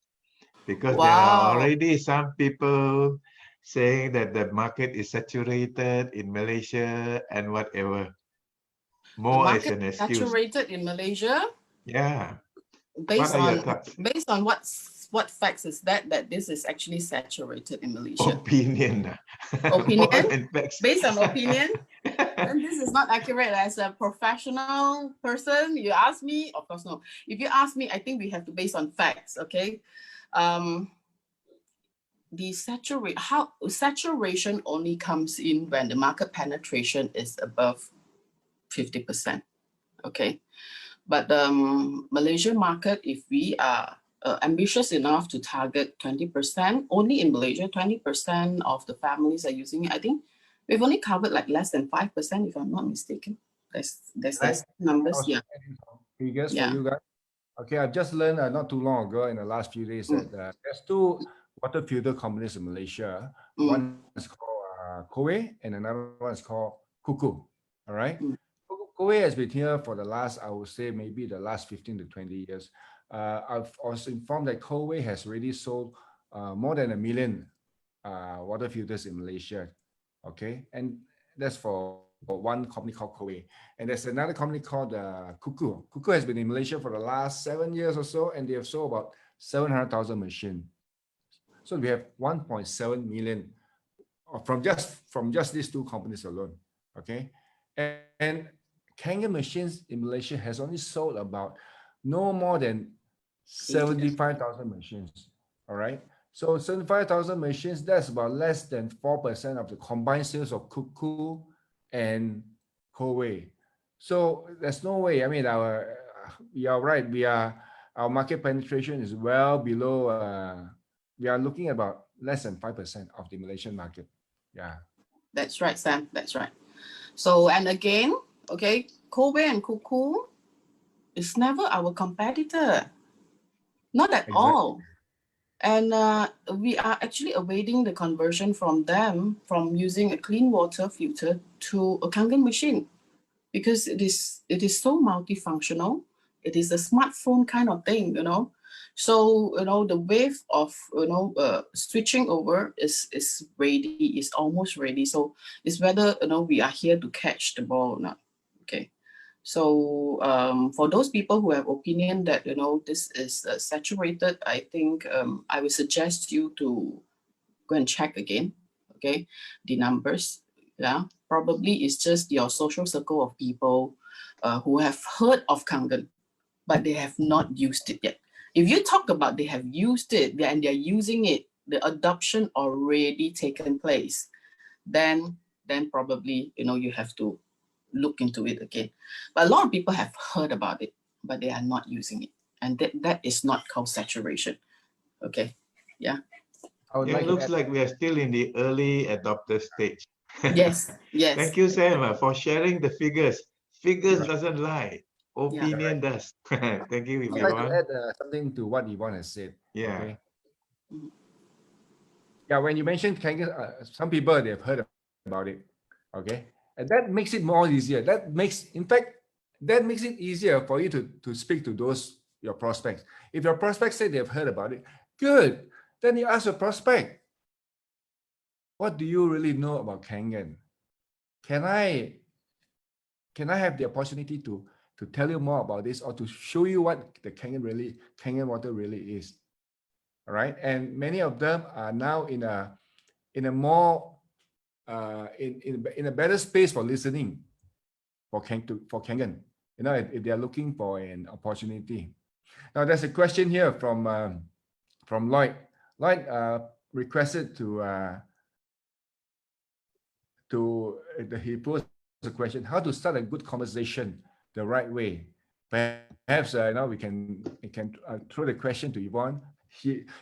Because there Wow. are already some people saying that the market is saturated in Malaysia and whatever. The More as market an is excuse. saturated in Malaysia Yeah. based What are your on thoughts? what facts is that this is actually saturated in Malaysia? Opinion. Opinion? More than facts. Based on opinion? Then this is not accurate. As a professional person, you ask me, of course no. If you ask me, I think we have to base on facts, okay? The saturation only comes in when the market penetration is above 50%, okay? But Malaysian market, if we are ambitious enough to target 20%, only in Malaysia, 20% of the families are using it. I think we've only covered like less than 5%, if I'm not mistaken. There's numbers, yeah. Figures Yeah. for you guys. Okay, I've just learned not too long ago in the last few days that there's two water filter companies in Malaysia. One is called Kowe and another one is called Kuku. All right. Kowe has been here for the last, I would say, maybe the last 15 to 20 years. I've also informed that Kowe has already sold more than 1 million water filters in Malaysia. Okay, and that's for one company called Kowe. And there's another company called Kuku. Kuku has been in Malaysia for the last 7 years or so, and they have sold about 700,000 machines. So we have 1.7 million from just these two companies alone. Okay, and Kangen machines in Malaysia has only sold about no more than 75,000 machines. All right. So 75,000 machines, that's about less than 4% of the combined sales of Kuku and Kowe. So there's no way. I mean, you're right. Our market penetration is well below. We are looking at about less than 5% of the Malaysian market. Yeah. That's right, Sam. That's right. So, and again, okay, Kobe and Kuku is never our competitor. Not at all. And we are actually awaiting the conversion from them from using a clean water filter to a Kangen machine, because it is so multifunctional. It is a smartphone kind of thing, you know. So, you know, the wave of, switching over is ready, is almost ready. So it's whether, we are here to catch the ball or not. Okay. So for those people who have opinion that, this is saturated, I think I would suggest you to go and check again, okay, the numbers. Yeah, probably it's just your social circle of people who have heard of Kangen, but they have not used it yet. If you talk about they have used it and they're using it, the adoption already taken place, then probably, you have to look into it again. But a lot of people have heard about it, but they are not using it. And that is not called saturation. Okay. Yeah. It looks like we are still in the early adopter stage. Yes. Yes. Thank you, Sam, for sharing the figures. Figures doesn't lie. Opinion does. Thank you, I'd like to Yvonne. add something to what Yvonne has said. Yeah. Okay. Yeah, when you mentioned Kangen, some people, they've heard about it. Okay. And that makes it more easier. That makes it easier for you to speak to your prospects. If your prospects say they've heard about it, good. Then you ask your prospect, what do you really know about Kangen? Can I have the opportunity to tell you more about this, or to show you what the Kangen water really is? All right. And many of them are now in a more in a better space for listening for Kangen. You know, if they are looking for an opportunity. Now there's a question here from Lloyd. Lloyd requested he posed a question: how to start a good conversation the right way? Perhaps we can throw the question to Yvonne.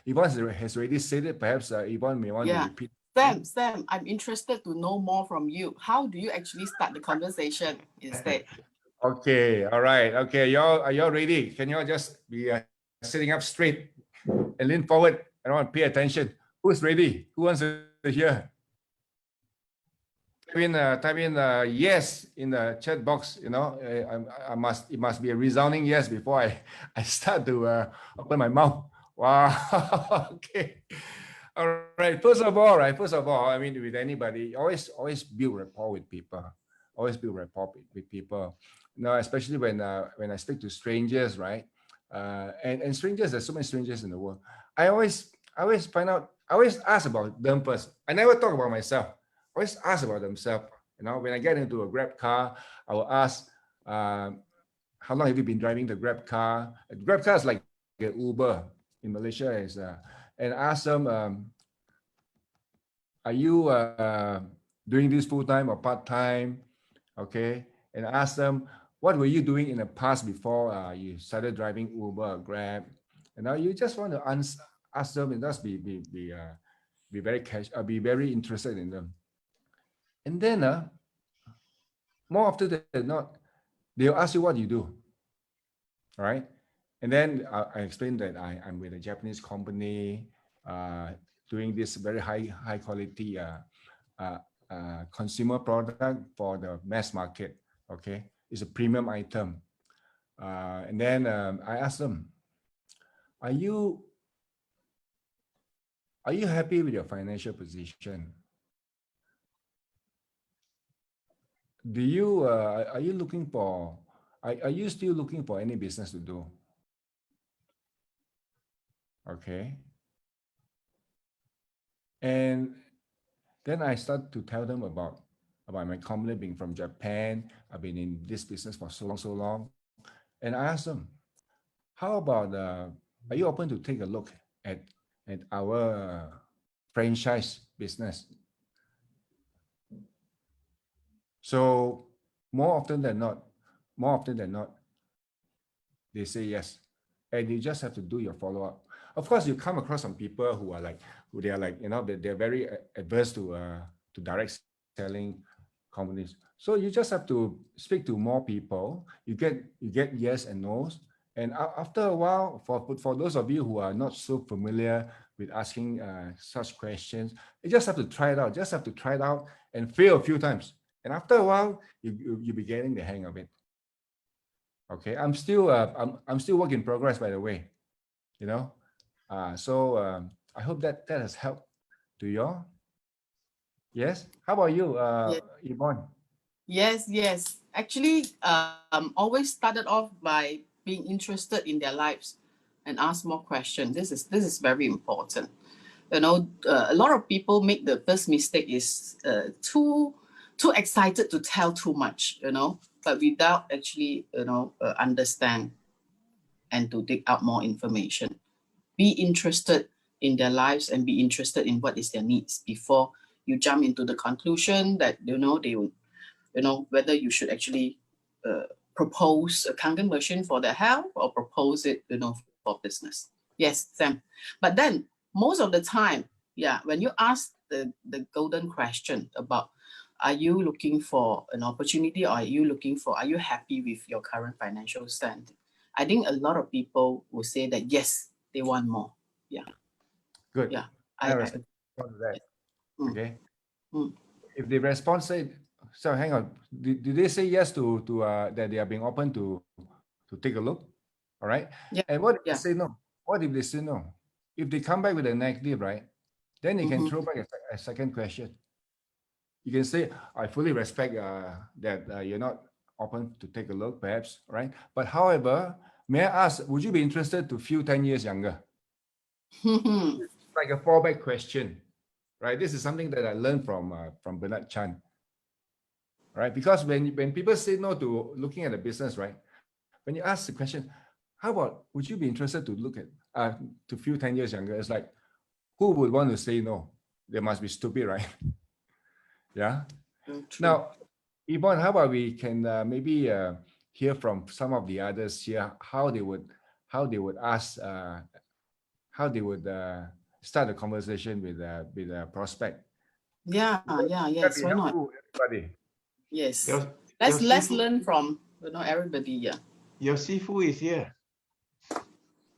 Yvonne has already said it. Perhaps Yvonne may want to repeat. Sam, I'm interested to know more from you. How do you actually start the conversation instead? Okay, all right. Okay, are y'all ready? Can y'all just be sitting up straight and lean forward? I want to pay attention. Who's ready? Who wants to hear? Type in yes in the chat box. It must be a resounding yes before I start to open my mouth. Wow. Okay. All right. First of all, I mean, with anybody, always build rapport with people. Always build rapport with people. Especially when I speak to strangers, right? And strangers, there's so many strangers in the world. I always ask about them first. I never talk about myself. Always ask about themselves. When I get into a Grab car, I will ask, how long have you been driving the Grab car? A Grab car is like an Uber in Malaysia, and ask them, are you doing this full time or part time? Okay, and ask them, what were you doing in the past before you started driving Uber or Grab? And now you just want to ask them and just be very interested in them. And then, more often than not, they'll ask you what you do. All right. And then I explained that I'm with a Japanese company doing this very high quality consumer product for the mass market. Okay. It's a premium item. And then I asked them, are you happy with your financial position? Are you still looking for any business to do? Okay. And then I start to tell them about my company being from Japan. I've been in this business for so long. And I asked them, how about, are you open to take a look at our franchise business? So more often than not, they say yes. And you just have to do your follow-up. Of course, you come across some people who they're very adverse to direct selling companies. So you just have to speak to more people. You get yes and no's. And after a while, for those of you who are not so familiar with asking such questions, you just have to try it out. Just have to try it out and fail a few times. And after a while, you'll be getting the hang of it. Okay, I'm still work in progress, by the way. So I hope that has helped to you all. Yes. How about you, Yvonne? Yes. Actually, always started off by being interested in their lives and ask more questions. This is very important. A lot of people make the first mistake is too excited to tell too much, but without actually, understand and to dig out more information. Be interested in their lives and be interested in what is their needs before you jump into the conclusion that, they would, whether you should actually propose a Kangen version for their health or propose it, for business. Yes, Sam. But then most of the time, when you ask the golden question about, are you looking for an opportunity, or are you happy with your current financial stand? I think a lot of people will say that yes, they want more. Yeah. Good. Yeah. I respond to that. Okay. Mm. If they respond, so hang on. Did they say yes to that they are being open to take a look? All right. Yeah. And what if they say no? What if they say no? If they come back with a negative, right? Then you can throw back a second question. You can say, I fully respect that you're not open to take a look, perhaps, right? But however, may I ask, would you be interested to feel 10 years younger? Like a fallback question, right? This is something that I learned from Bernard Chan, right? Because when people say no to looking at a business, right? When you ask the question, how about, would you be interested to look at, to feel 10 years younger? It's like, who would want to say no? They must be stupid, right? Yeah. True. Now, Yvonne, how about we can maybe hear from some of the others here how they would ask how they would start a conversation with a prospect. Yeah, That'd yes, be why not? helpful, everybody. Yes. Your, Let's your Sifu, learn from everybody. Yeah. your Sifu is here.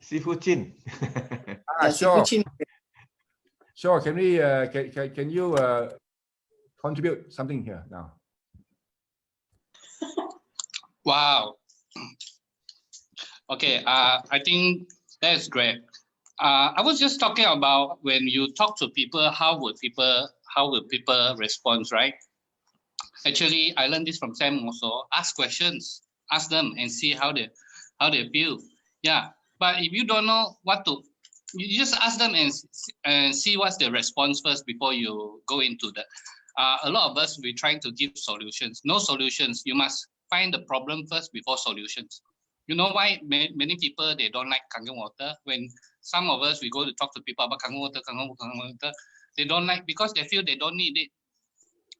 Sifu Chin. Ah, sure. Sifu. Sure. Can we can you contribute something here now? Wow. Okay, I think that's great. I was just talking about when you talk to people, how will people respond, right? Actually, I learned this from Sam also. Ask questions, ask them and see how they feel. Yeah, but if you don't know what to, you just ask them and see what's the response first before you go into that. A lot of us, we're trying to give solutions. No solutions. You must find the problem first before solutions. You know why many people, they don't like Kangen water? When some of us, we go to talk to people about Kangen water, they don't like because they feel they don't need it.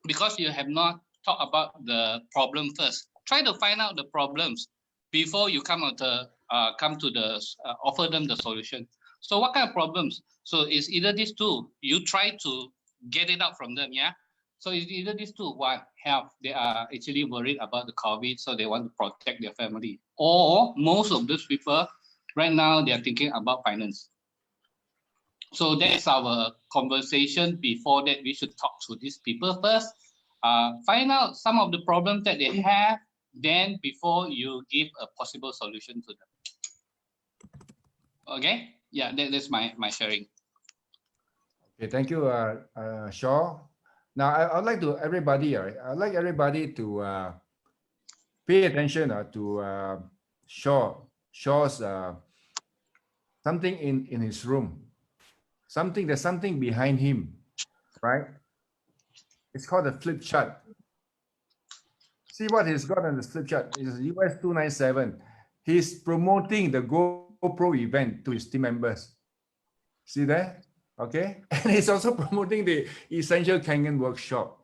Because you have not talked about the problem first. Try to find out the problems before you come to offer them the solution. So what kind of problems? So it's either these two. You try to get it out from them, yeah? So it's either these two. One, health. They are actually worried about the COVID, so they want to protect their family. Or most of those people, right now, they are thinking about finance. So that's our conversation. Before that, we should talk to these people first. Find out some of the problems that they have, then before you give a possible solution to them. Okay? Yeah, that's my sharing. Okay, thank you, Shaw. Now, I'd like to everybody. I'd like everybody to pay attention to Shaw's something in his room. There's something behind him, right? It's called a flip chart. See what he's got on the flip chart. It's US 297. He's promoting the GoPro event to his team members. See there? Okay. And he's also promoting the Essential Kangen workshop.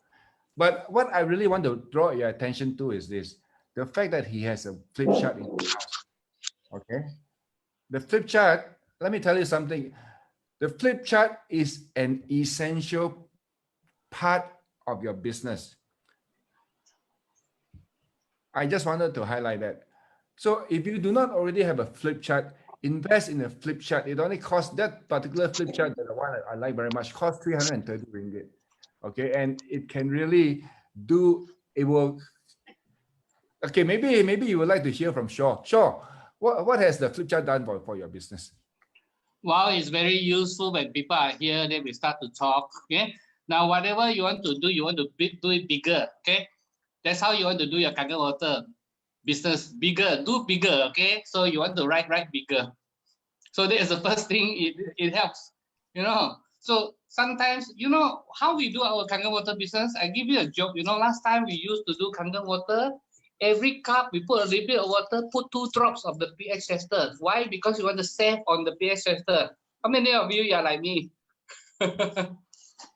But what I really want to draw your attention to is this. The fact that he has a flip chart in his house. Okay. The flip chart, let me tell you something. The flip chart is an essential part of your business. I just wanted to highlight that. So if you do not already have a flip chart, invest in a flip chart. It only costs that particular flip chart, the one I like very much, costs 330 ringgit. Okay, and it can really do, it will. Okay, maybe you would like to hear from Shaw. Shaw, what has the flip chart done for your business? Well, it's very useful when people are here, then we start to talk. Okay. Now, whatever you want to do, you want to do it bigger. Okay. That's how you want to do your Kangen water business bigger. Do bigger. Okay. So you want to write bigger. So that is the first thing. It helps. You know. So sometimes, you know how we do our Kangen water business. I give you a joke. You know, last time we used to do Kangen water. Every cup we put a little bit of water, put 2 drops of the pH tester. Why? Because you want to save on the pH tester. How many of you are like me?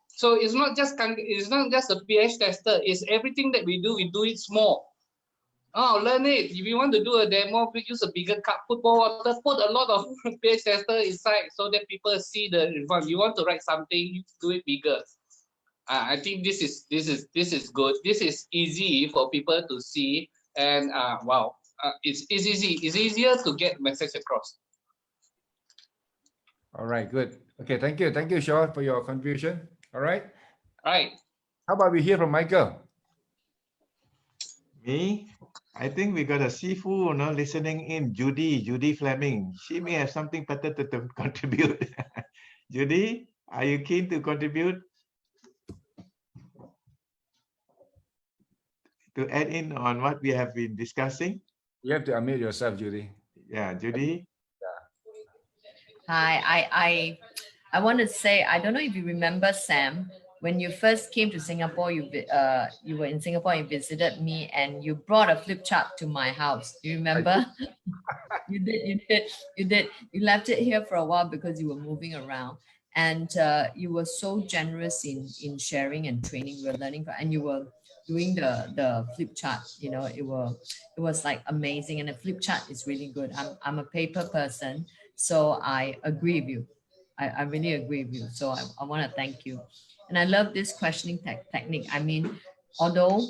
So it's not just a pH tester. It's everything that we do it small. Oh, learn it. If you want to do a demo, we use a bigger cup, put more water, put a lot of pH tester inside so that people see the result. You want to write something, do it bigger. I think this is good. This is easy for people to see, and wow, it's easy. It's easier to get message across. All right, good. Okay, thank you, Shaw, for your contribution. All right. How about we hear from Michael? Me? I think we got a Sifu, listening in. Judy Fleming. She may have something better to contribute. Judy, are you keen to contribute? To add in on what we have been discussing? You have to unmute yourself, Judy. Yeah, Judy. Hi, I want to say, I don't know if you remember, Sam, when you first came to Singapore, you were in Singapore, you visited me and you brought a flip chart to my house. Do you remember? You did. You left it here for a while because you were moving around. And you were so generous in sharing and training. We were learning, and you were doing the flip chart. You know, it was like amazing. And the flip chart is really good. I'm a paper person, so I agree with you. I really agree with you. So I want to thank you. And I love this questioning technique. I mean, although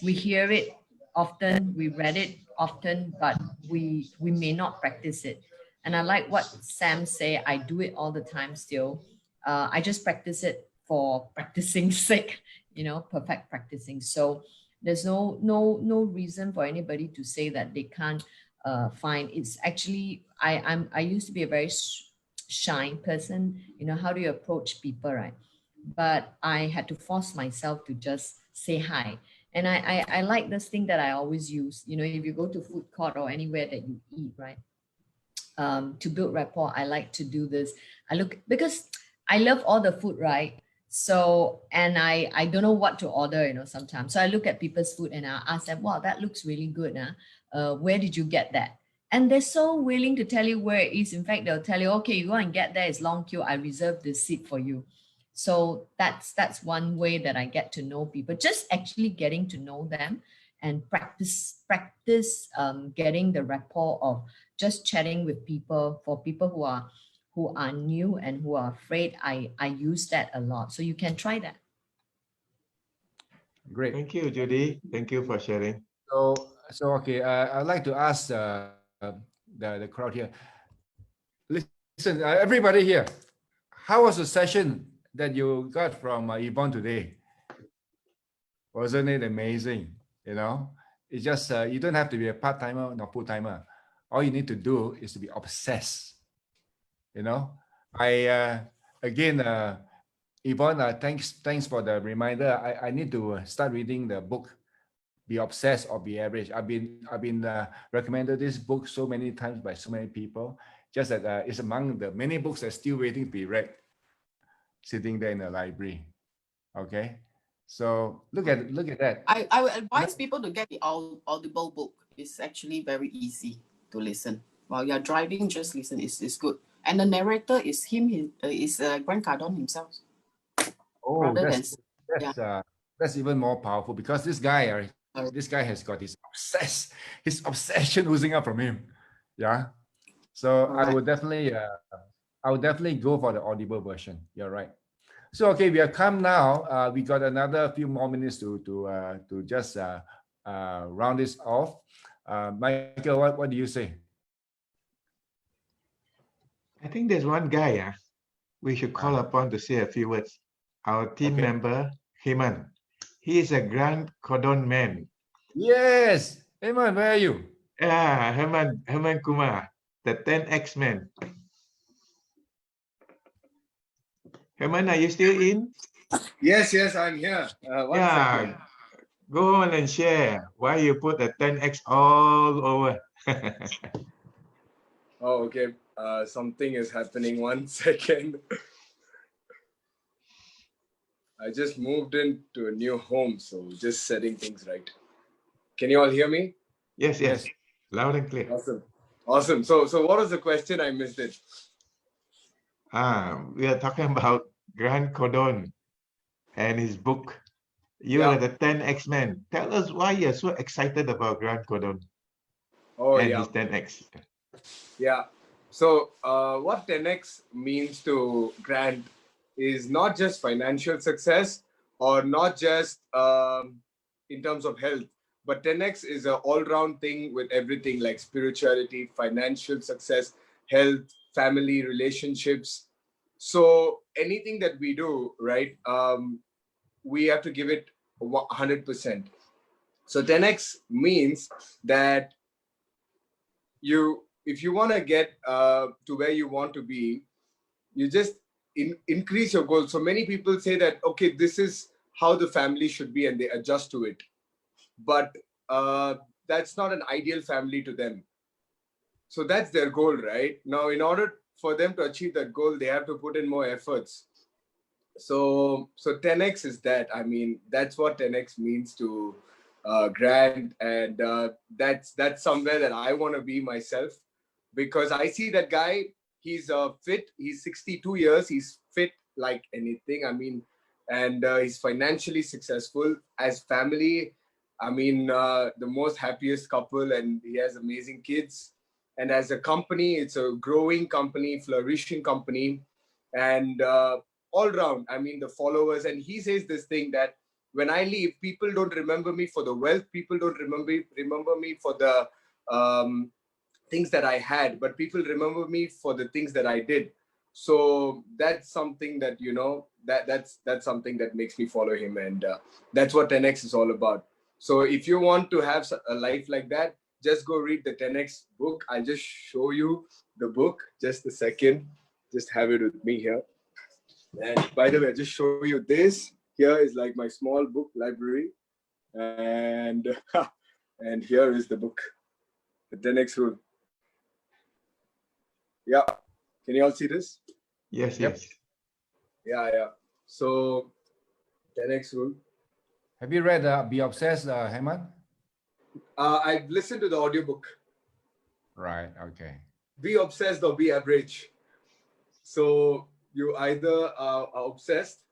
we hear it often, we read it often, but we may not practice it. And I like what Sam say. I do it all the time still. I just practice it for practicing sake, you know, perfect practicing. So there's no reason for anybody to say that they can't find. It's actually I used to be a very shy person. You know, how do you approach people, right? But I had to force myself to just say hi. And I like this thing that I always use. You know, if you go to food court or anywhere that you eat, right? To build rapport, I like to do this. I look, because I love all the food, right? So, and I don't know what to order, you know, sometimes. So I look at people's food and I ask them, wow, that looks really good. Huh? Where did you get that? And they're so willing to tell you where it is. In fact, they'll tell you, okay, you go and get there. It's long queue. I reserved this seat for you. So that's one way that I get to know people. Just actually getting to know them and practice getting the rapport of just chatting with people. For people who are new and who are afraid, I use that a lot. So you can try that. Great. Thank you, Judy. Thank you for sharing. So okay, I'd like to ask the crowd here. Listen, everybody here, how was the session that you got from Yvonne today? Wasn't it amazing? You know, it's just you don't have to be a part-timer nor full-timer. All you need to do is to be obsessed. You know, I again, Yvonne, thanks for the reminder. I need to start reading the book, Be Obsessed or Be Average. I've been recommended this book so many times by so many people. Just that it's among the many books that's still waiting to be read, sitting there in the library. Okay, so look at that. I would advise people to get the Audible book. It's actually very easy to listen. While you're driving, just listen. It's good. And the narrator is Grant Cardone himself. Oh, rather that's even more powerful, because this guy has got his obsession oozing up from him. Yeah. So Correct. I would definitely go for the Audible version. You're right. So okay, we have come now. We got another few more minutes to just round this off. Michael, what do you say? I think there's one guy we should call upon to say a few words. Our team Okay. member, Heman. He is a Grant Cardone man. Yes. Heman, where are you? Yeah, Herman Kumar, the 10X man. Herman, are you still in? Yes, I'm here. One second. Go on and share why you put the 10X all over. Oh, okay. Something is happening. 1 second. I just moved into a new home, so just setting things right. Can you all hear me? Yes. Loud and clear. Awesome. So what was the question? I missed it. We are talking about Grant Cardone and his book. You are the 10X man. Tell us why you're so excited about Grant Cardone and his 10X. Yeah. So what 10X means to Grant is not just financial success or not just in terms of health, but 10X is an all-round thing with everything like spirituality, financial success, health, family, relationships. So anything that we do, right, we have to give it 100%. So 10X means that if you want to get to where you want to be, you just increase your goals. So many people say that, okay, this is how the family should be, and they adjust to it. But that's not an ideal family to them. So that's their goal, right? Now, in order for them to achieve that goal, they have to put in more efforts. So 10X is that. I mean, that's what 10X means to Grant, and that's somewhere that I want to be myself, because I see that guy he's fit. He's 62 years. He's fit like anything. I mean, and he's financially successful. As family, I mean, the most happiest couple, and he has amazing kids. And as a company, it's a growing company, flourishing company, and all round, I mean, the followers. And he says this thing that when I leave, people don't remember me for the wealth. People don't remember me for the things that I had, but people remember me for the things that I did. So that's something that, you know, that's something that makes me follow him, and that's what 10x is all about. So if you want to have a life like that, just go read the 10x book. I'll just show you the book. Just a second. Just have it with me here. And by the way, I'll just show you this. Here is like my small book library. And and here is the book, the 10x rule. Yeah. Can you all see this? Yes, Yep. yes. Yeah. So 10x rule. Have you read Be Obsessed, Hemant? I've listened to the audiobook. Right. Okay. Be obsessed or be average. So you either are obsessed,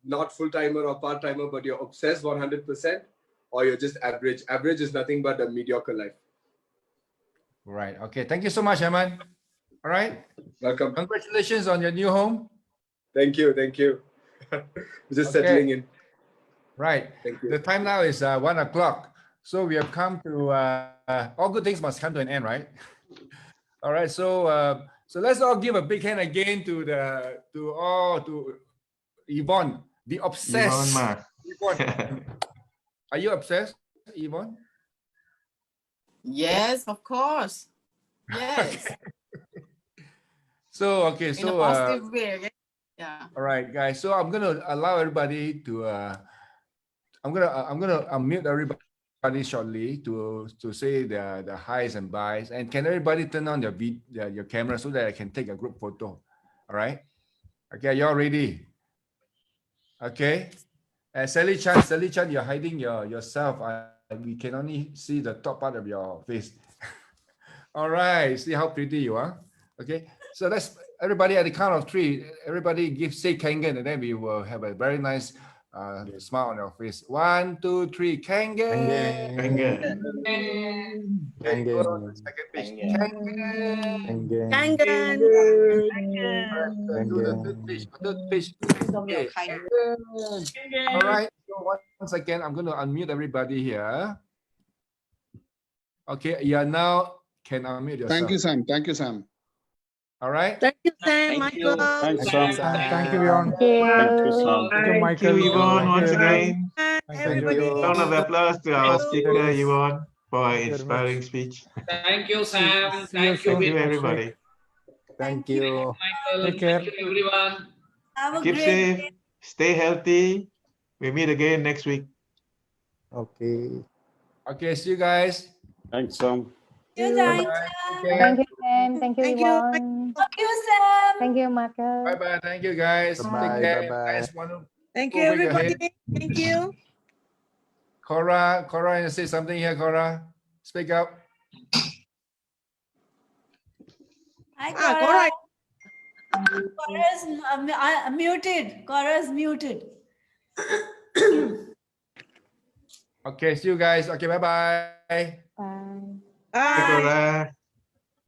not full-timer or part-timer, but you're obsessed 100%, or you're just average. Average is nothing but a mediocre life. Right. Okay. Thank you so much, Hemant. All right. Welcome. Congratulations on your new home. Thank you. Just Okay. settling in. Right. Thank you. The time now is 1 o'clock. So we have come to all good things must come to an end, right? All right. So let's all give a big hand again to Yvonne, the Yvonne obsessed. Mark. Yvonne, are you obsessed, Yvonne? Yes, of course. Yes. So okay. In a So positive way. Okay? Yeah. all right, guys. So I'm gonna allow everybody to. I'm gonna unmute everybody shortly to say the highs and byes. And can everybody turn on your camera so that I can take a group photo? All right. Okay, y'all ready? Okay. And Sally Chan, you're hiding yourself. We can only see the top part of your face. All right. See how pretty you are. Okay. So let's everybody at the count of 3. Everybody say Kangen, and then we will have a very nice smile on your face. 1, 2, 3. Kangen. Kangen. Okay, go on to the second page. Kangen. Do the third page. Okay. All right. So once again, I'm going to unmute everybody here. Okay. You now can unmute yourself. Thank you, Sam. All right. Thank you, Sam, Michael. Thanks, Sam. Thank you, Yvonne. Thank you, Sam. Thank you, Thank you, Michael. Yvonne, once Thank you. again. Everybody. Round of applause to our speaker, Yvonne, for her Thank you very inspiring much. speech. Thank you, Sam. See you Thank you, soon. Thank you, next week. everybody. Thank you. Michael. Take care. Thank you, everyone. Have a Keep great safe, stay healthy. We meet again next week. Okay. Okay. See you guys. Thanks, Sam. day. Bye-bye. Thank you, Sam. Thank you, Thank you, Yvonne. Thank you, Sam. Thank you, Marcus. Bye bye. Thank you, guys. Bye-bye. Take care. Bye-bye. Guys, want to Thank you, Over your head. everybody. Thank you. Cora, you say something here, Cora. Speak up. Hi, Cora. Cora's muted. Cora's muted. Okay, see you guys. Okay, bye-bye. Bye. Bye, Cora.